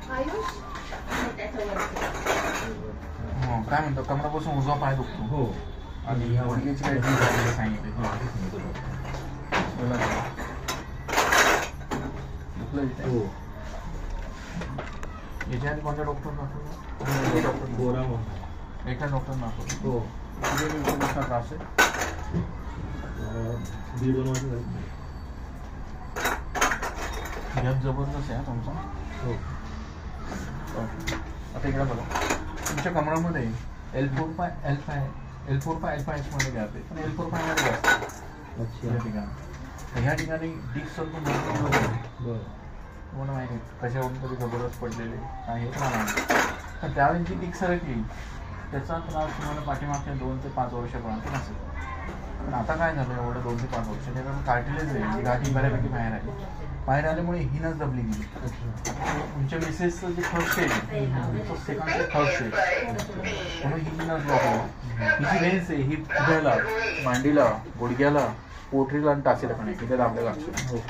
काय म्हणतो कमरापासून उजवा पाय दुखतो हो आणि गुडघ्याची काही झालेली सांगितले हो याच्या आधी कोणत्या डॉक्टर दाखवलं? एका डॉक्टर दाखवलं. हो कसा त्रास आहे? 1.5 वर्ष गॅप जबरदस्त आहे तुमचा. हो आता इकडे बघा तुमच्या कमरामध्ये L4 पाय L5 मध्ये गॅप आहे पण L4 पाय मध्ये जास्त अच्छा या ठिकाणी. ह्या ठिकाणी डिस्क सर्कल बरं कोण माहिती कशावरून तरी जबरदस्त पडलेले आहे पण त्यावेळी जी डिस्क सरकली त्याचा त्रास तुम्हाला पाठीमागच्या 2 ते 5 वर्षापर्यंत नसेल. पण आता काय झालं एवढं 2 ते 5 वर्ष त्याच्यामुळे कार्टिलेज आहे जी गाठी बऱ्यापैकी बाहेर आल्यामुळे ही नस दबली गेली. तुमच्या मिसेसचं जे फर्स्ट स्टेज आहे तो सेकंड ते थर्ड स्टेज म्हणून ही नस ब्लॉक आहे. ही जी लेन्स आहे ही हृदयाला मांडीला गुडघ्याला पोटरीला आणि टाचेला पण आहे तिथे दाबले लागतो.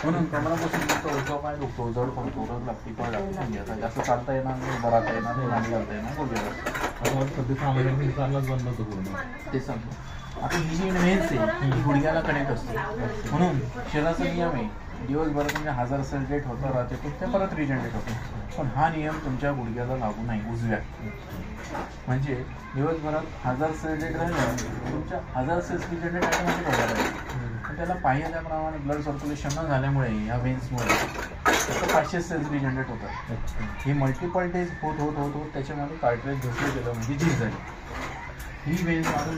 म्हणून कमरापासून उजवा पाय दुखतो जड पडतो रग लागते कळ लागते. आता जास्त चालता येणार नाही बराता येणार नाही गाडी घालता येणार गुडघ्याला सध्या सामान्य चाललाच बंद होतो पूर्ण ते सांगतो. आता ही जी लेन्स आहे ही गुडघ्याला कनेक्ट असते म्हणून शरीराचा नियम आहे दिवसभरात म्हणजे 1000 सेल रेट होता राहते पण ते परत रिजनरेट होतो. पण हा नियम तुमच्या गुडघ्याला लागू नाही उजव्या. म्हणजे दिवसभरात 1000 सेल रेट राहिलं तुमच्या 1000 सेल्स रिजनरेट ऑटोमॅटिक होणार आहे. पण त्याला पाहिजे त्याप्रमाणे ब्लड सर्क्युलेशन न झाल्यामुळे या वेन्समुळे फक्त 500 सेल्स रिजनरेट होतात. हे मल्टिपल डेज होत त्याच्यामध्ये कार्टिलेज घसरलं गेलं म्हणजे झीज झाली. ही वेन्स मारून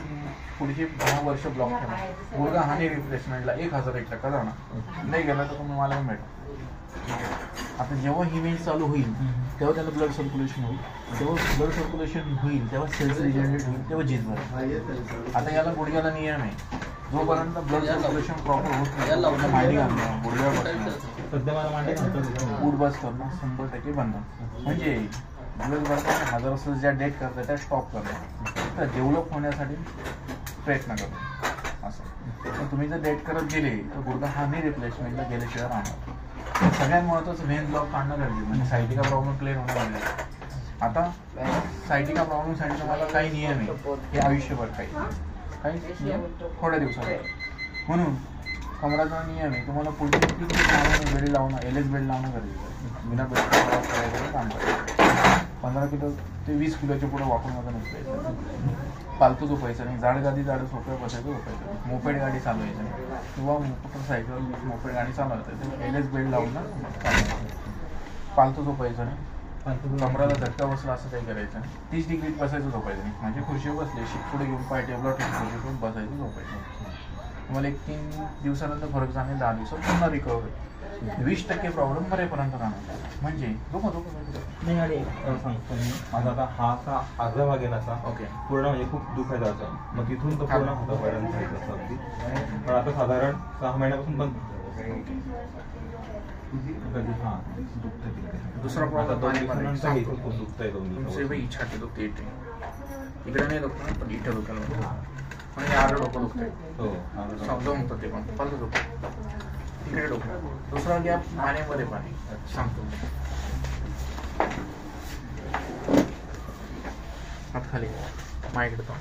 पुढचे 10 वर्ष ब्लॉक ठेवा. गुडघा हानी रिप्लेसमेंटला 1001% जाणार नाही गेला तर तुम्ही मला भेटा. आता जेव्हा ही वेन्स चालू होईल तेव्हा त्याला ब्लड सर्क्युलेशन होईल. जेव्हा ब्लड सर्क्युलेशन होईल तेव्हा सेल्स रिजनरेट होईल तेव्हा झीज भरेल. आता याला गुडघ्याला नियम आहे जोपर्यंत ब्लड सर्क्युलेशन प्रॉपर होत नाही मांडी घालणं गुडघ्यावर बसणं सध्या मला मांडी घालतो उठ बस करणं 100% बंद. म्हणजे दिवसभरात 1000 सेल्स ज्या डेट करतात त्या स्टॉप करणं तर डेव्हलप होण्यासाठी प्रयत्न करतो असं. पण तुम्ही जर डेट करत गेले तर गुडघा हा नाही रिप्लेसमेंटला गेल्याशिवाय राहणार. सगळ्यात महत्त्वाचं व्हेन ब्लॉक काढणं गरजेचं म्हणजे सायटिका प्रॉब्लेम क्लिअर होणं गरजेचं. आता सायटिका प्रॉब्लेमसाठी तुम्हाला काही नियम आहे हे आयुष्यभर काही नियम थोड्या दिवसात. म्हणून कमराचा नियम आहे तुम्हाला पुढे बेल्ट लावणं LS बेल्ट लावणं गरजेचं आहे. बिना बेल्ट करायचं काम करायचं. 15 किलो ते 20 किलोच्या पुढे वापरमध्ये नसतं. पालतू झोपायचं नाही जाड सोप्या बसायचं झोपायचं नाही. मोपेड गाडी चालवायचं नाही किंवा मोटरसायकल मोपेड गाडी चालवायचं LS बेल्ट लावून पालतू झोपायचं नाही. कमराला झटका बसला असं काही करायचं नाही. 30 डिग्रीत बसायचं झोपायचं नाही. म्हणजे खुर्शीवर बसले शिक पुढे घेऊन पाय टेबलवर ठेवून बसायचं झोपायचं. तुम्हाला 1-3 दिवसानंतर फरक जाणे 10 दिवसात पुन्हा रिकव्हर 20% प्रॉब्लेम बरेपर्यंत राहणार. म्हणजे नाही आणि सांगतो मी माझा आता हा असा आजरा भाग आहे ना ओके पूर्ण म्हणजे खूप दुखायचा होता. मग तिथून तर पूर्ण हातापर्यंत जायचं असं अगदी. पण आता साधारण 6 महिन्यापासून बंद. हां दुखतं. दुसरा प्रॉब्लेम खूप दुखतंय दोन्ही छाती दुखते इकडे नाही दुखत पण इथं दुखायला म्हणजे आरं डोकं दुखतंय. हो समजावून होतं ते पण फालतू दुखतं इकडे डोकं. दुसरा गॅप मानेमध्ये पाणी सांगतो हात खाली मायकडे तो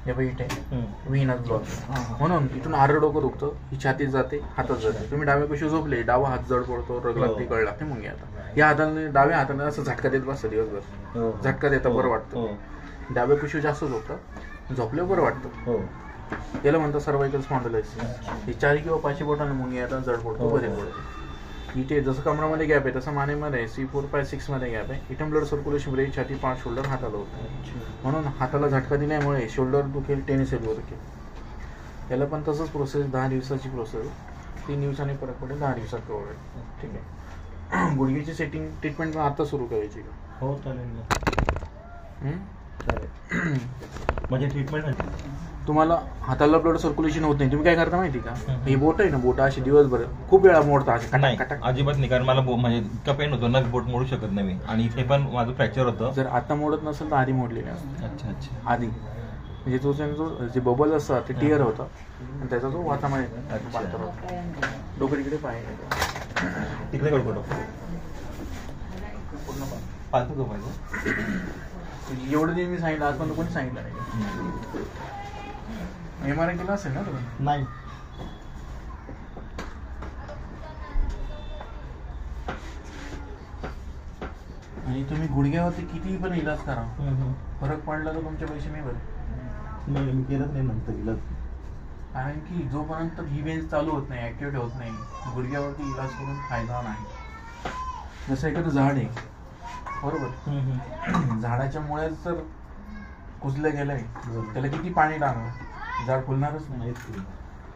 हे बाई इथे विनच ब्लॉक म्हणून इथून आरं डोकं दुखतं ही छातीत जाते हातात जाते. तुम्ही डाव्या कशी झोपले डावा हात जड पडतो रग लागते कळ लागते मग आता या हाताने डाव्या हाताने असं झटका देत बसतं दिवसभर. झटका देता बरं वाटतं. डाव्या पिशवी जास्त झोपतात झोपले बरं वाटतं. याला म्हणतात सर्वायकल स्पॉन्डिलायसिस. हे 4 किंवा 5 बोटाने मुंगी आता जड पडतो बरे पडतो. इथे जसं कमरामध्ये गॅप आहे तसं मानेमध्ये C4-5-6 मध्ये गॅप आहे. इथून ब्लड सर्क्युलेशन ब्रेन छाती 5 शोल्डर हाताला होतं. म्हणून हाताला झटका दिल्यामुळे शोल्डर दुखेल टेनिस एल्बो दुखेल. याला पण तसंच प्रोसेस 10 दिवसाची प्रोसेस 3 दिवसांनी फरक पडेल 10 दिवसात कवर आहे. ठीक आहे. गुडघ्याची सेटिंग ट्रीटमेंट पण आता सुरू करायची का? हो चालेल. म्हणजे ट्रीटमेंट तुम्हाला हाताला ब्लड सर्क्युलेशन होत नाही तुम्ही काय करता माहिती का ही बोट आहे ना बोट अशी दिवसभर खूप वेळा मोडता नाही अजिबात नाही कारण मला म्हणजे इतका पेन होतो नख बोट मोडू शकत नाही मी. आणि इथे पण माझं फ्रॅक्चर होतं. जर आता मोडत नसेल तर आधी मोडलेले असतं. अच्छा आधी म्हणजे तो जे बबल असतात ते टिअर होतं आणि त्याचा जो वातामध्ये डोकं इकडे पाय तिकडे कडकडो फालतू झोपायचं. एवढं दिन मी सांगितलं आजपर्यंत कोणी सांगितलं नाही. MRI केला असेल ना तुम्ही? नाही. आणि तुम्ही गुडघ्यावरती किती पण इलाज करा, फरक पडला तर तुमचे पैसे मी भरेन. नाही मी केलंच नाही नंतर इलाज. कारण की जोपर्यंत ही वेन्स चालू होत नाही, ऍक्टिव्हेट होत नाही, गुडघ्यावरती इलाज करून फायदा नाही. जसं एखादं झाड आहे बरोबर, झाडाच्या मुळेच जर कुजलं गेलंय त्याला किती पाणी टाकणार, झाड फुलणारच नाही.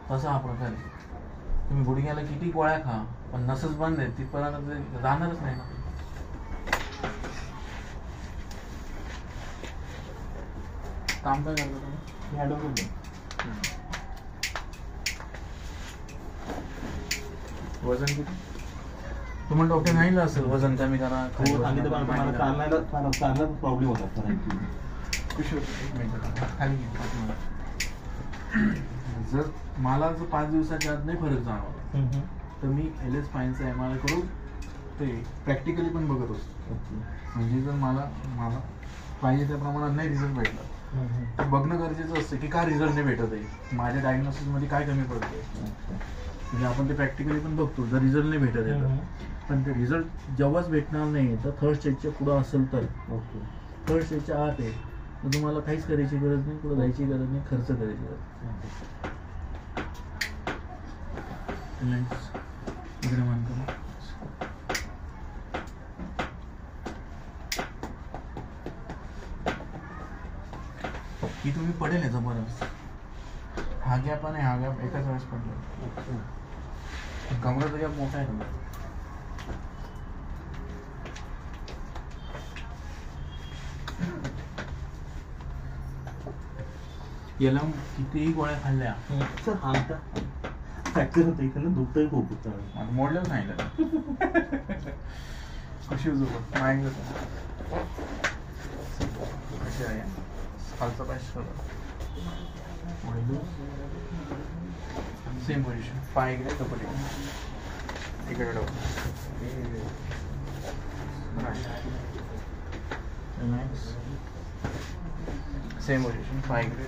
तसा हा प्रकार आहे. तुम्ही गुडघ्याला किती गोळ्या खा, पण नसच बंद आहे तिथपर्यंत ते जाणारच नाही ना. काम काय करता तुम्ही? ॲडव्होकेट. वजन किती? तुम्हाला डॉक्टर सांगितलं असेल वजन कमी करा. सांगितलं पण मला चालण्याला प्रॉब्लेम होता. जर मला जर 5 दिवसाच्या आत नाही फरक जाणवला तर मी LS स्पाईनचा MRI करून ते प्रॅक्टिकली पण बघत असतो. म्हणजे जर मला पाहिजे त्या प्रमाणात नाही रिझल्ट भेटला तर बघणं गरजेचं असतं की का रिझल्ट नाही भेटत आहे, माझ्या डायग्नोसिस मध्ये काय कमी पडतंय. म्हणजे आपण ते प्रॅक्टिकली पण बघतो जर रिझल्ट नाही भेटत आहे, पण ते रिझल्ट जेव्हाच भेटणार नाही तर थर्ड स्टेजच्या पुढं असेल तर थर्ड स्टेजच्या आत आहे तर तुम्हाला काहीच करायची गरज नाही, पुढे जायची गरज नाही, खर्च करायची गरज नाही. इकडे मान करा. ही तुम्ही पडेल आहे जबरदस्त. हा गॅप आणि हा गॅप एकाच वेळेस पडला. कमराचा गॅप मोठा आहे तुमचा. याला कितीही गोळ्या खाल्ल्या फ्रॅक्चर होतं इकडनं दुखतंय खूप. आता मोडलं सांगितलं कशी झोपत नाही कशी आहे खालचा पाय सेम पोझिशन. पाय इकडे डोकं इकडे डोकं सेम पोझिशन. पाय इकडे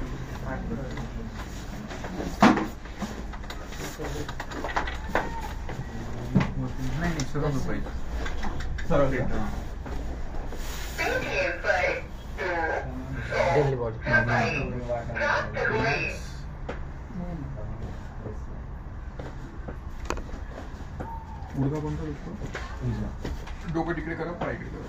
नाही सरळ झोपायचं. सरळ डेली बॉडी गुडघा कोणता दुखतो? डोकं तिकडे करा, पाय इकडे करा.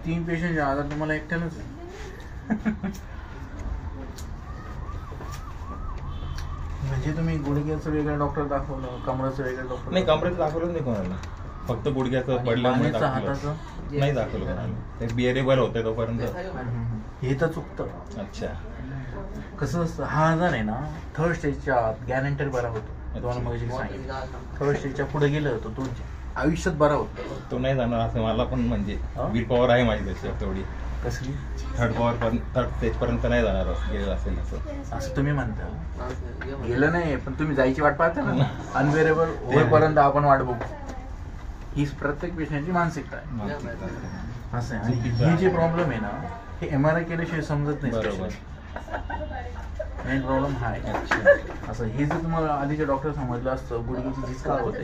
3 पेशंट आता तुम्हाला एकट्यालाच आहे. म्हणजे तुम्ही गुडघ्याचं वेगळं डॉक्टर दाखवलं, कमराचं वेगळं डॉक्टर? नाही, कमरेचं दाखवलं नाही कोणाला, फक्त गुडघ्याचं पडल्यामुळे हाताचं नाही दाखवलं कोणाला. ते बिअरेबल होते तोपर्यंत. हे तर चुकतं. अच्छा. कसं असतं, हा आजार आहे ना थर्ड स्टेजच्या आत गॅरंटेड बरा होतो. तुम्हाला मग सांगितलं थर्ड स्टेजच्या पुढे गेलं तर तो आयुष्यात बरा होतो. तो नाही जाणार असं मला पण, म्हणजे विल पॉवर आहे माझी तशी तेवढी. कसली? थर्ड स्टेज पर्यंत नाही जाणार गेलं असेल असं तुम्ही म्हणता. गेलं नाही पण तुम्ही जायची वाट पाहता ना, अनवेरेबल होईपर्यंत आपण वाट बघू. ही प्रत्येक पेशंटची मानसिकता आहे. असं आहे. आणि हे जे प्रॉब्लेम आहे ना हे MRI केल्याशिवाय समजत नाही. बरोबर. मेन प्रॉब्लेम हा आहे. असं हे जर तुम्हाला आधीचे डॉक्टर समजलं असतं गुडघ्याची झीज का होते,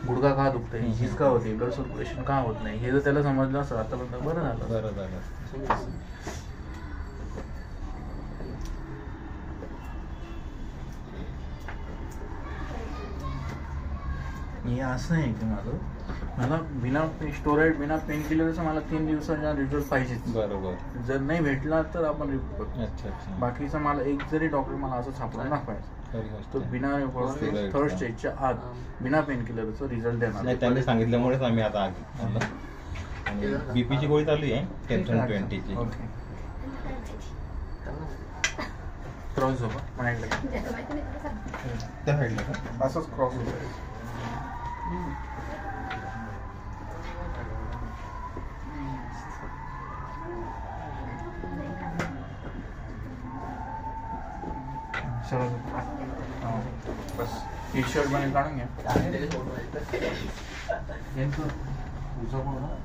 गुडघा का दुखते, झीज का होते, ब्लड सर्क्युलेशन का होत नाही, हे जर त्याला समजलं असतं आतापर्यंत बरं झालं. बरं झालं. हे असं आहे की मला बिना स्टोराईड बिना पेन किलरचा मला 3 दिवसाचा रिझल्ट पाहिजेच. बरोबर. जर नाही भेटला तर आपण रिपोर्ट करतो. अच्छा. बाकीचा मला एक जरी डॉक्टर मला असं सापडून दाखवायचं तो बिना थर्ड स्टेजच्या आत बिना पेन किलरचा रिझल्ट देणार नाही. त्यांनी सांगितल्यामुळेच आम्ही आता आलो. आणि बीपीची गोळी चालू आहे 1020ची. ओके. क्रॉस झोपा माइंडला त्या साईडला का? असंच क्रॉस होतं. बस टी शर्ट मध्ये काढून घ्या तुझा कोण हात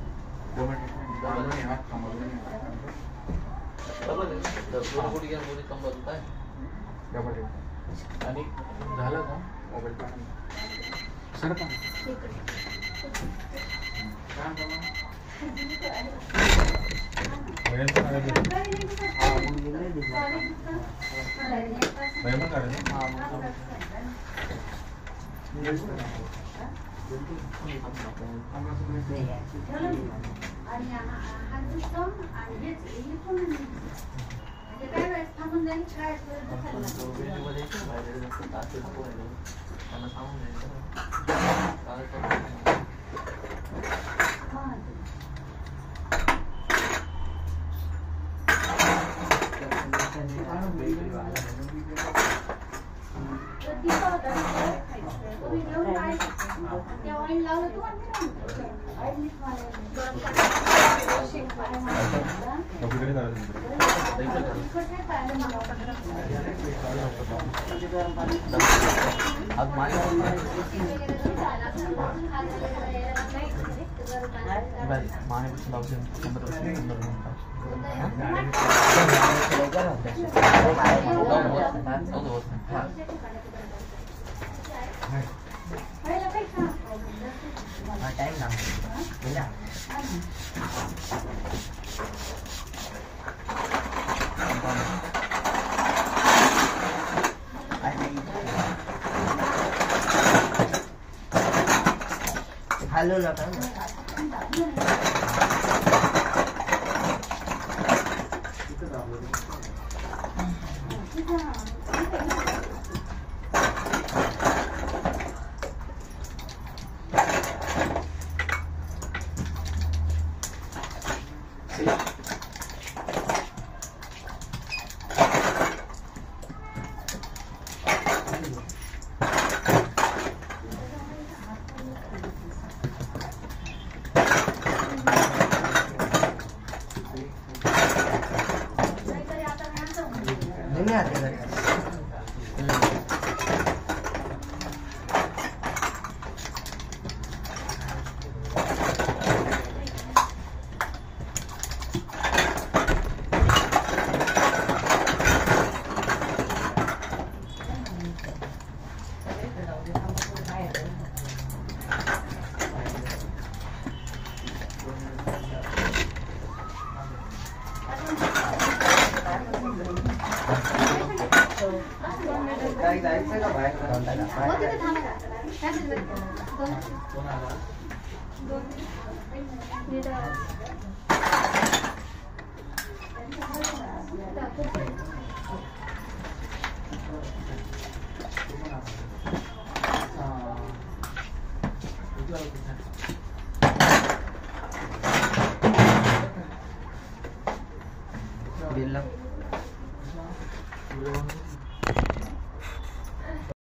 आणि झालं का मोबाईल सर का Halo na ka. Ini ada kan? दोन